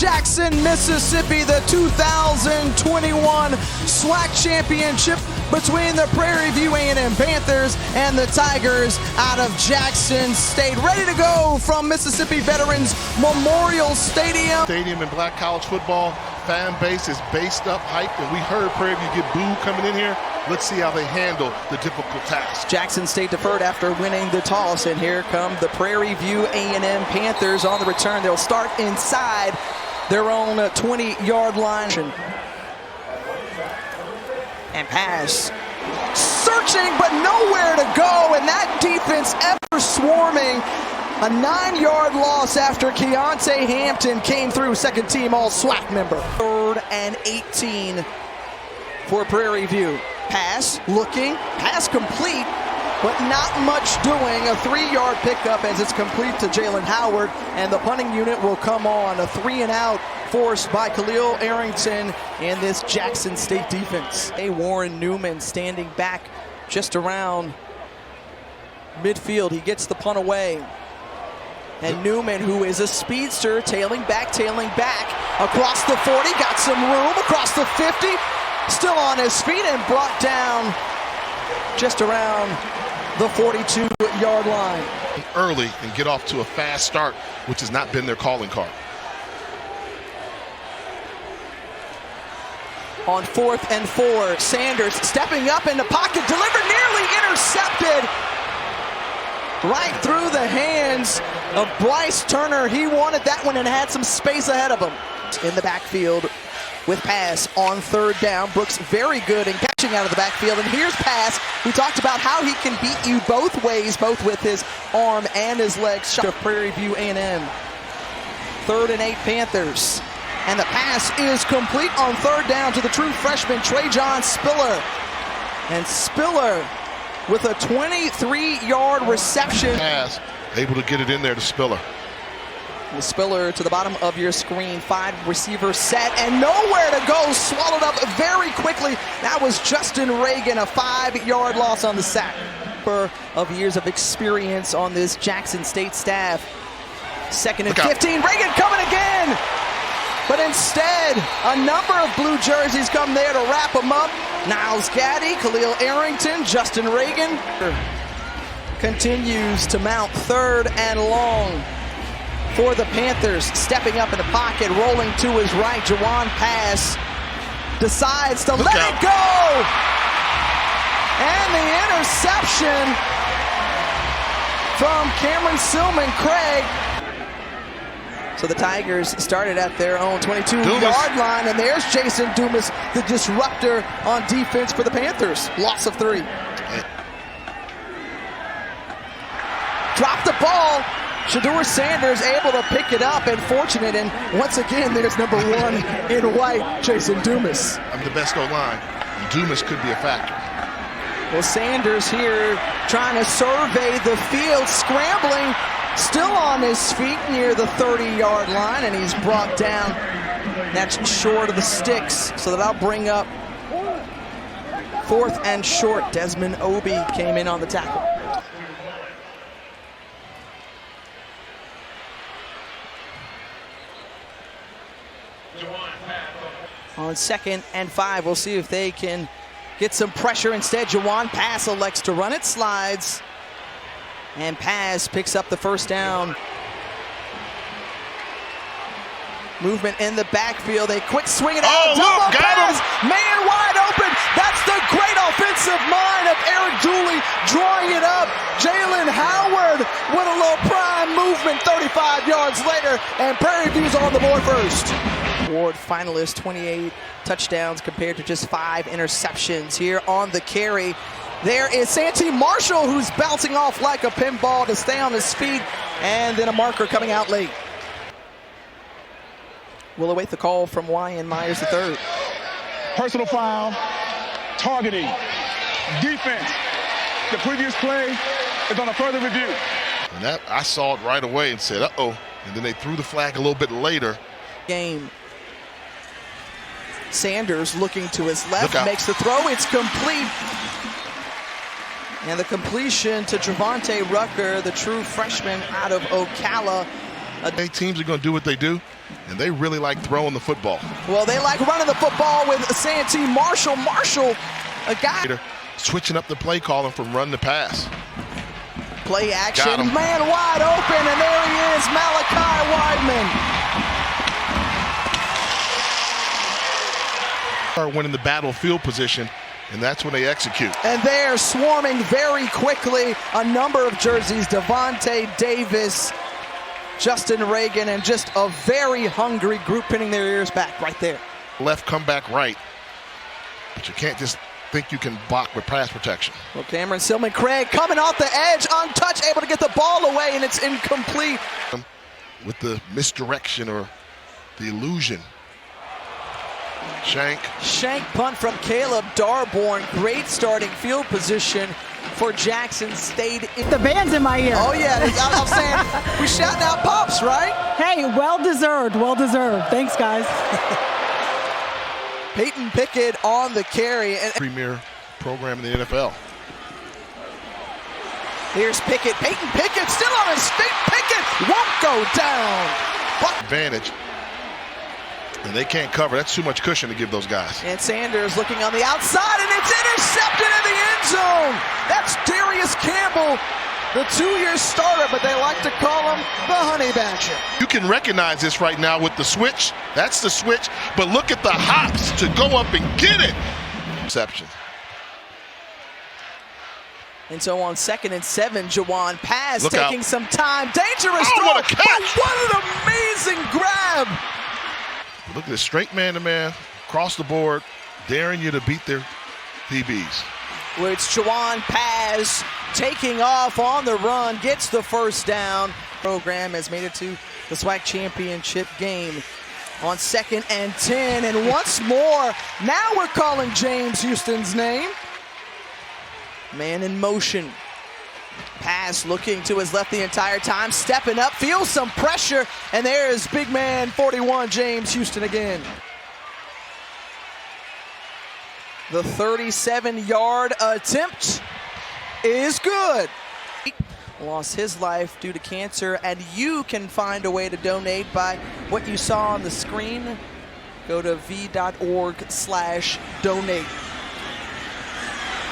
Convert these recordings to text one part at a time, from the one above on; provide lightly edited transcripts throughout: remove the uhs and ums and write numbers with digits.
Jackson, Mississippi, the 2021 SWAC championship between the Prairie View A&M Panthers and the Tigers out of Jackson State. Ready to go from Mississippi Veterans Memorial Stadium. Stadium in black college football, fan base is based up, hyped, and we heard Prairie View get booed coming in here. Let's see how they handle the difficult task. Jackson State deferred after winning the toss, and here come the Prairie View A&M Panthers on the return. They'll start inside their own 20-yard line. And pass. Searching, but nowhere to go, and that defense ever swarming. A 9-yard loss after Keontae Hampton came through, second team all-SWAC member. 3rd and 18 for Prairie View. Pass, looking, pass complete, but not much doing. A 3-yard pickup as it's complete to Jalen Howard, and the punting unit will come on. A 3-and-out forced by Khalil Arrington in this Jackson State defense. Warren Newman standing back just around midfield. He gets the punt away. And Newman, who is a speedster, tailing back across the 40, got some room across the 50, still on his feet and brought down just around the 42-yard line. Early and get off to a fast start, which has not been their calling card. On 4th and 4, Sanders stepping up in the pocket, delivered, nearly intercepted. Right through the hands of Bryce Turner. He wanted that one and had some space ahead of him. In the backfield with pass on 3rd down. Brooks very good in catching out of the backfield. And here's pass. We talked about how he can beat you both ways, both with his arm and his legs. Shot of Prairie View A&M. 3rd and 8 Panthers. And the pass is complete on 3rd down to the true freshman, Trajan Spiller. And Spiller with a 23-yard reception. Pass, able to get it in there to Spiller. The Spiller to the bottom of your screen. 5 receiver set and nowhere to go. Swallowed up very quickly. That was Justin Reagan, a 5-yard loss on the sack. Of years of experience on this Jackson State staff. 2nd and 15. Reagan coming again. But instead, a number of blue jerseys come there to wrap them up. Niles Gaddy, Khalil Arrington, Justin Reagan. Continues to mount 3rd and long for the Panthers. Stepping up in the pocket, rolling to his right. Jawan pass. Decides to let it go. And the interception from Cameron Silman Craig. So the Tigers started at their own 22-yard line, and there's Jason Dumas, the disruptor on defense for the Panthers. Loss of 3. Dropped the ball. Shedeur Sanders able to pick it up and fortunate, and once again there's number 1 in white, Jason Dumas. I'm the best O-line, and Dumas could be a factor. Well, Sanders here trying to survey the field, scrambling. Still on his feet near the 30-yard line, and he's brought down. That's short of the sticks, so that'll bring up 4th and short. Desmond Obi came in on the tackle. On 2nd and 5, we'll see if they can get some pressure instead. Jawan Pass elects to run it, slides. And Paz picks up the 1st down. Movement in the backfield. They quick swing it out. Oh, look, got him. Man wide open. That's the great offensive mind of Eric Dooley drawing it up. Jalen Howard with a little prime movement 35 yards later. And Prairie View's on the board first. Award finalist, 28 touchdowns compared to just 5 interceptions here on the carry. There is Santee Marshall, who's bouncing off like a pinball to stay on his feet, and then a marker coming out late. We'll await the call from Wyan Myers III. Personal foul, targeting, defense. The previous play is on a further review. And that, I saw it right away and said, uh-oh. And then they threw the flag a little bit later. Game. Sanders looking to his left, makes the throw. It's complete. And the completion to Trevante Rucker, the true freshman out of Ocala. Teams are going to do what they do. And they really like throwing the football. Well, they like running the football with Santee Marshall. Marshall, a guy. Switching up the play calling from run to pass. Play action, man wide open, and there he is, Malachi Weidman. Are winning the battlefield position, and that's when they execute. And they're swarming very quickly. A number of jerseys, Devontae Davis, Justin Reagan, and just a very hungry group pinning their ears back right there. Left come back right, but you can't just think you can block with pass protection. Well, Cameron Silman-Craig coming off the edge, untouched, able to get the ball away, and it's incomplete. With the misdirection or the illusion. Shank punt from Caleb Darborn. Great starting field position for Jackson State. The band's in my ear. Oh, yeah. I'm saying we're shouting out Pops, right? Hey, well-deserved, well-deserved. Thanks, guys. Peyton Pickett on the carry. And premier program in the NFL. Here's Pickett. Peyton Pickett still on his feet. Pickett won't go down. Advantage. And they can't cover. That's too much cushion to give those guys. And Sanders looking on the outside, and it's intercepted in the end zone. That's Darius Campbell, the 2-year starter, but they like to call him the Honey Badger. You can recognize this right now with the switch. That's the switch. But look at the hops to go up and get it. Reception. And so on 2nd and 7, Jawan Paz Look taking out. some time. Dangerous throw. What a catch. What an amazing grab. Look at this straight man-to-man, across the board, daring you to beat their DBs. Where it's Jawan Paz taking off on the run, gets the first down. Program has made it to the SWAC championship game on 2nd and 10. And once more, now we're calling James Houston's name. Man in motion. Pass looking to his left the entire time, stepping up, feels some pressure, and there's big man 41, James Houston again. The 37-yard attempt is good. Lost his life due to cancer, and you can find a way to donate by what you saw on the screen. Go to v.org/donate.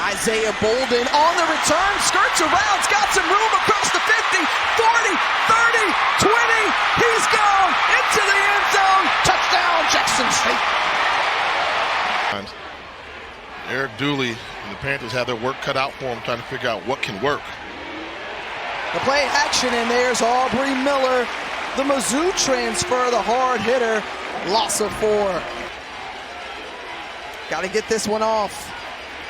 Isaiah Bolden on the return, skirts around, got some room across the 50, 40, 30, 20. He's gone into the end zone. Touchdown, Jackson State. Eric Dooley and the Panthers have their work cut out for them, trying to figure out what can work. The play action, and there's Aubrey Miller, the Mizzou transfer, the hard hitter, loss of 4. Got to get this one off.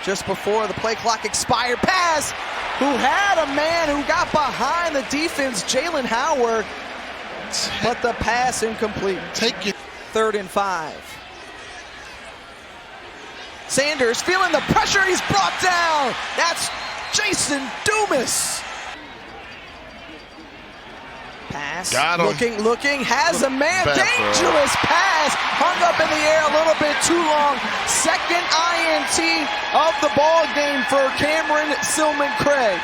Just before the play clock expired, Paz, who had a man who got behind the defense, Jalen Howard, but the pass incomplete. Take it. 3rd and 5. Sanders feeling the pressure, he's brought down. That's Jason Dumas. Pass, looking, has a man, dangerous pass, hung up in the air a little bit too long. 2nd INT of the ball game for Cameron Silman-Craig.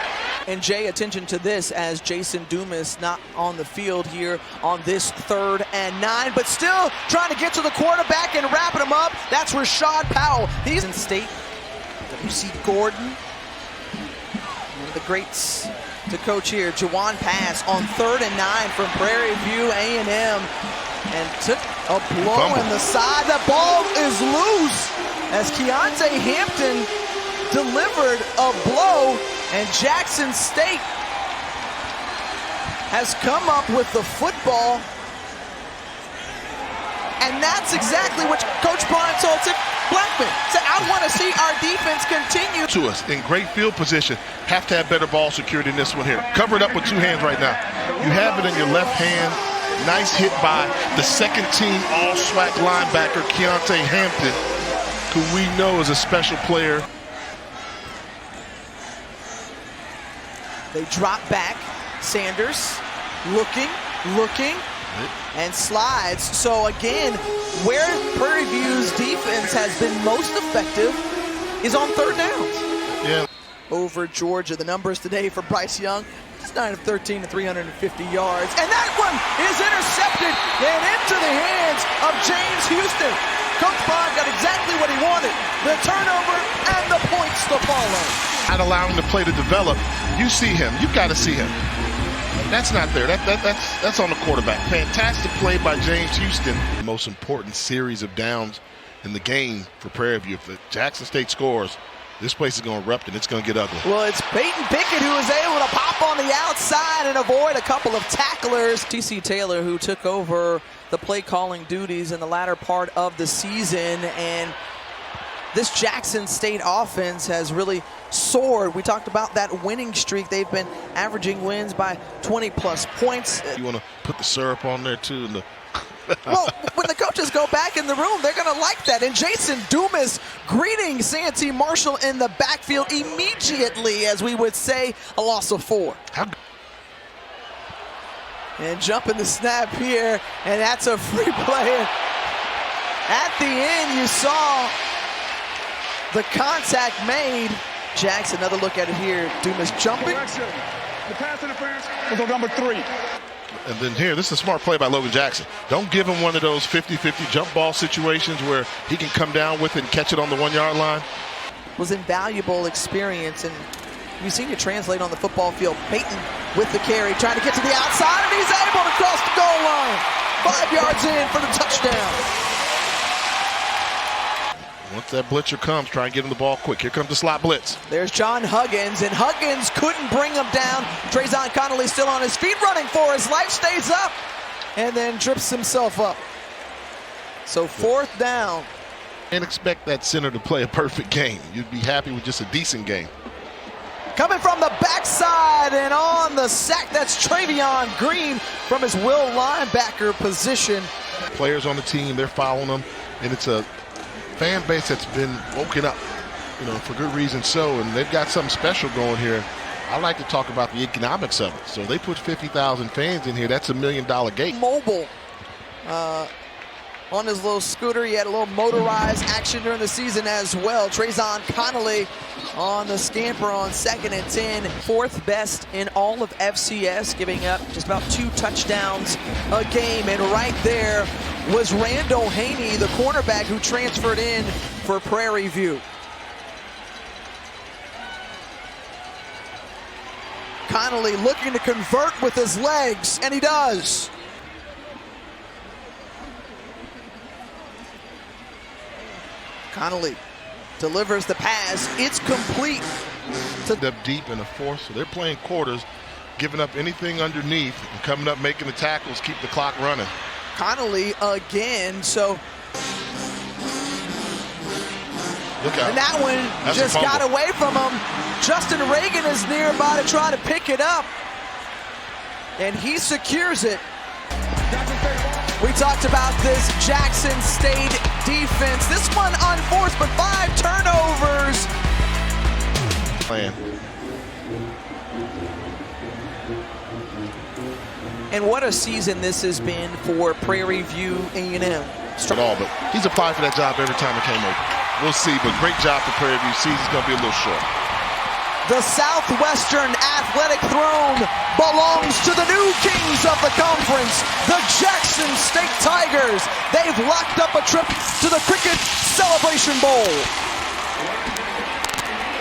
And Jay, attention to this as Jason Dumas not on the field here on this 3rd and 9, but still trying to get to the quarterback and wrapping him up. That's Rashad Powell. He's in state. W.C. Gordon, one of the greats to coach here. Jawan Paz on 3rd and 9 from Prairie View A&M, and took a blow in the side. That ball is loose as Keontae Hampton delivered a blow, and Jackson State has come up with the football. And that's exactly what Coach Brian told Blackman. Said, I want to see our defense continue. To us in great field position. Have to have better ball security in this one here. Cover it up with 2 hands right now. You have it in your left hand. Nice hit by the 2nd team all-SWAC linebacker, Keontae Hampton, who we know is a special player. They drop back. Sanders looking, and slides. So again, where Prairie View's defense has been most effective is on 3rd downs. Yeah. Over Georgia. The numbers today for Bryce Young, It's 9 of 13 to 350 yards. And that one is intercepted and into the hands of James Houston. Coach Bond got exactly what he wanted. The turnover and the points to follow. Not allowing the play to develop. You see him. You've got to see him. That's not there. That's on the quarterback. Fantastic play by James Houston. The most important series of downs in the game for Prairie View. If Jackson State scores, this place is going to erupt and it's going to get ugly. Well, it's Peyton Pickett who was able to pop on the outside and avoid a couple of tacklers. T.C. Taylor, who took over the play calling duties in the latter part of the season, and this Jackson State offense has really soared. We talked about that winning streak. They've been averaging wins by 20-plus points. You want to put the syrup on there, too? And well, when the coaches go back in the room, they're going to like that. And Jason Dumas greeting Santee Marshall in the backfield immediately, as we would say, a loss of 4. And jumping the snap here, and that's a free play. At the end, you saw the contact made. Jackson, another look at it here. Dumas jumping. The pass interference was on number 3. And then here, this is a smart play by Logan Jackson. Don't give him one of those 50-50 jump ball situations where he can come down with it and catch it on the 1-yard line. Was invaluable experience, and we've seen it translate on the football field. Peyton with the carry, trying to get to the outside, and he's able to cross the goal line. 5 yards in for the touchdown. Once that blitzer comes, try and get him the ball quick. Here comes the slot blitz. There's John Huggins, and Huggins couldn't bring him down. Trayvon Connolly still on his feet, running for his life, stays up, and then trips himself up. So 4th down. And expect that center to play a perfect game. You'd be happy with just a decent game. Coming from the backside and on the sack, that's Travion Green from his will linebacker position. Players on the team, they're following them, and it's a fan base that's been woken up, for good reason so, and they've got something special going here. I like to talk about the economics of it. So they put 50,000 fans in here. That's $1 million gate. Mobile on his little scooter. He had a little motorized action during the season as well. Trayvon Connolly on the scamper on 2nd and 10. 4th best in all of FCS, giving up just about 2 touchdowns a game. And right there was Randall Haney, the cornerback who transferred in for Prairie View. Connolly looking to convert with his legs, and he does. Connolly delivers the pass. It's complete. Up deep in the 4th, so they're playing quarters, giving up anything underneath and coming up, making the tackles, keep the clock running. Connolly again, so look out. And that one That's just got away from him. Justin Reagan is nearby to try to pick it up, and he secures it. We talked about this Jackson State defense. This one unforced, but 5 turnovers. And what a season this has been for Prairie View A&M. At all, but he's applied for that job every time it came open. We'll see, but great job for Prairie View. Season's going to be a little short. The Southwestern Athletic Throne belongs to the new kings of the conference, the Jackson State Tigers. They've locked up a trip to the Cricket Celebration Bowl.